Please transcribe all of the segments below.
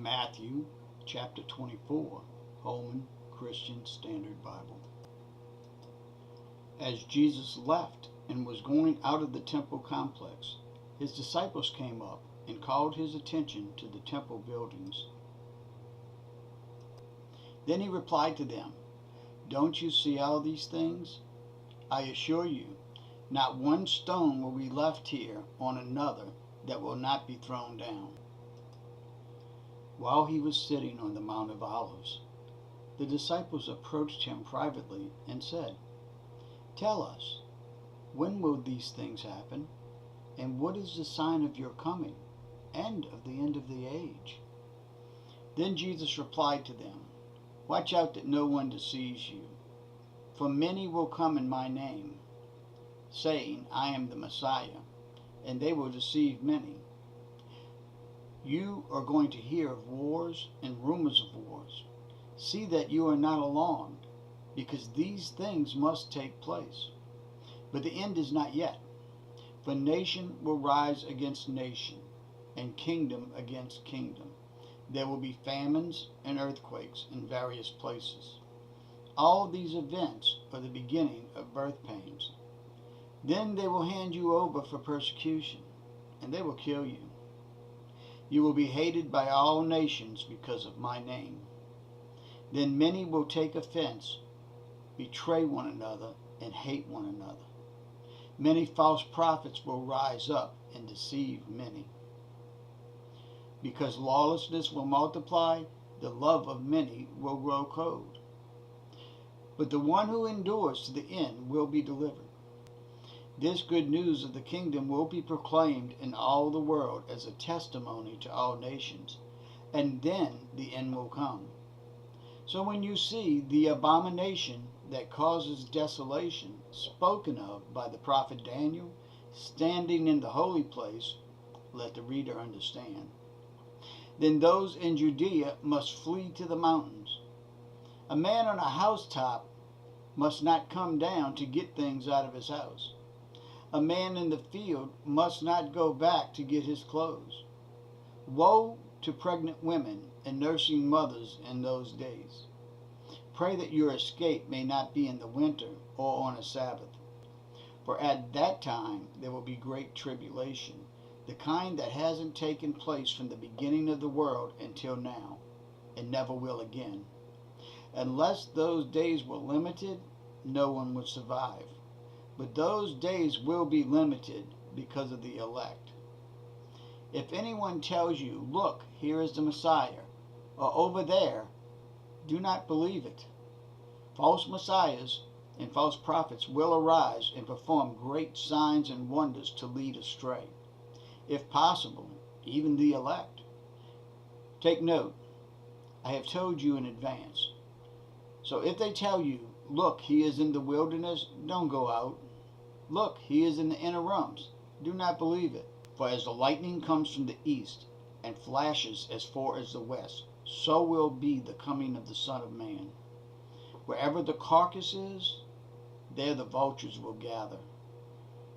Matthew chapter 24, Holman Christian Standard Bible. As Jesus left and was going out of the temple complex, his disciples came up and called his attention to the temple buildings. Then he replied to them, "Don't you see all these things? I assure you, not one stone will be left here on another that will not be thrown down." While he was sitting on the Mount of Olives, the disciples approached him privately and said, "Tell us, when will these things happen? And what is the sign of your coming and of the end of the age?" Then Jesus replied to them, "Watch out that no one deceives you, for many will come in my name, saying, 'I am the Messiah,' and they will deceive many. You are going to hear of wars and rumors of wars. See that you are not alarmed, because these things must take place. But the end is not yet. For nation will rise against nation, and kingdom against kingdom. There will be famines and earthquakes in various places. All these events are the beginning of birth pains. Then they will hand you over for persecution, and they will kill you. You will be hated by all nations because of my name. Then many will take offense, betray one another, and hate one another. Many false prophets will rise up and deceive many. Because lawlessness will multiply, the love of many will grow cold. But the one who endures to the end will be delivered. This good news of the kingdom will be proclaimed in all the world as a testimony to all nations, and then the end will come. So when you see the abomination that causes desolation spoken of by the prophet Daniel standing in the holy place, let the reader understand. Then those in Judea must flee to the mountains. A man on a housetop must not come down to get things out of his house. A man in the field must not go back to get his clothes. Woe to pregnant women and nursing mothers in those days. Pray that your escape may not be in the winter or on a Sabbath. For at that time there will be great tribulation, the kind that hasn't taken place from the beginning of the world until now, and never will again. Unless those days were limited, no one would survive. But those days will be limited because of the elect. If anyone tells you, 'Look, here is the Messiah,' or 'over there,' do not believe it. False messiahs and false prophets will arise and perform great signs and wonders to lead astray, if possible, even the elect. Take note, I have told you in advance. So if they tell you, 'Look, he is in the wilderness,' don't go out. 'Look, he is in the inner rooms,' do not believe it. For as the lightning comes from the east and flashes as far as the west, so will be the coming of the Son of Man. Wherever the carcass is, there the vultures will gather.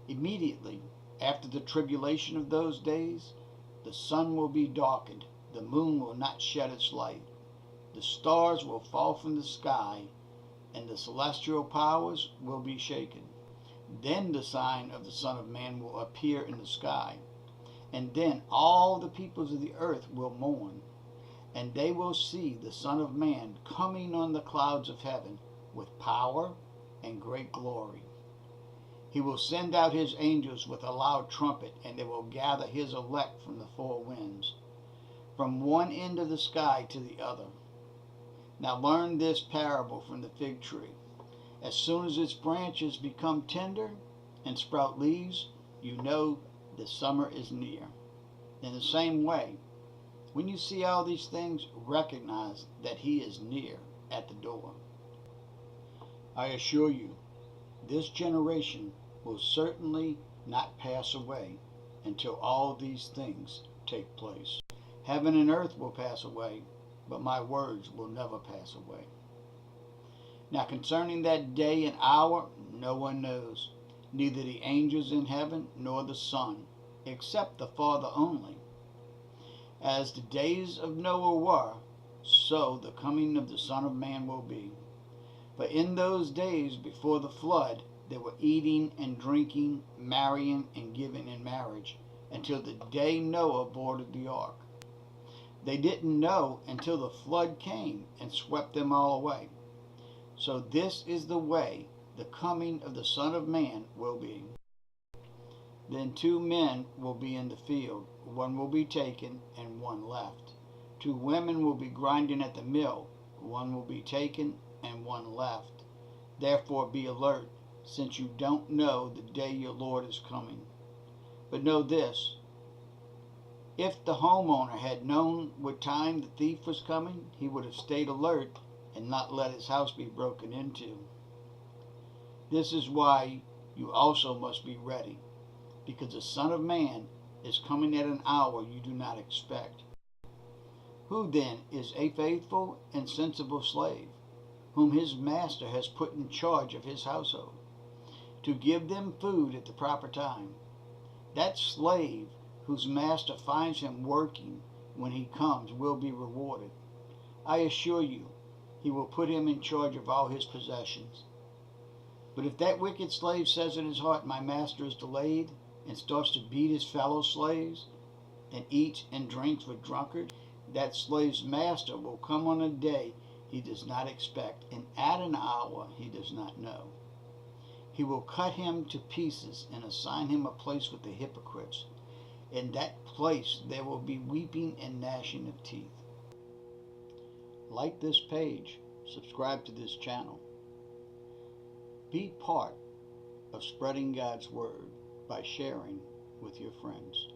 Immediately after the tribulation of those days, the sun will be darkened, the moon will not shed its light, the stars will fall from the sky, and the celestial powers will be shaken. Then the sign of the Son of Man will appear in the sky, and then all the peoples of the earth will mourn, and they will see the Son of Man coming on the clouds of heaven with power and great glory. He will send out his angels with a loud trumpet, and they will gather his elect from the four winds, from one end of the sky to the other. Now learn this parable from the fig tree. As soon as its branches become tender and sprout leaves, you know the summer is near. In the same way, when you see all these things, recognize that he is near at the door. I assure you, this generation will certainly not pass away until all these things take place. Heaven and earth will pass away, but my words will never pass away. Now concerning that day and hour, no one knows, neither the angels in heaven nor the Son, except the Father only. As the days of Noah were, so the coming of the Son of Man will be. For in those days before the flood, they were eating and drinking, marrying and giving in marriage, until the day Noah boarded the ark. They didn't know until the flood came and swept them all away. So this is the way the coming of the Son of Man will be. Then 2 men will be in the field, one will be taken and one left. 2 women will be grinding at the mill, one will be taken and one left. Therefore be alert, since you don't know the day your Lord is coming. But know this, if the homeowner had known what time the thief was coming, he would have stayed alert and not let his house be broken into. This is why you also must be ready, because the Son of Man is coming at an hour you do not expect. Who then is a faithful and sensible slave, whom his master has put in charge of his household, to give them food at the proper time? That slave whose master finds him working when he comes will be rewarded. I assure you, he will put him in charge of all his possessions. But if that wicked slave says in his heart, my master is delayed, and starts to beat his fellow slaves, and eats and drinks with drunkards, that slave's master will come on a day he does not expect, and at an hour he does not know. He will cut him to pieces and assign him a place with the hypocrites. In that place there will be weeping and gnashing of teeth. Like this page, subscribe to this channel. Be part of spreading God's Word by sharing with your friends.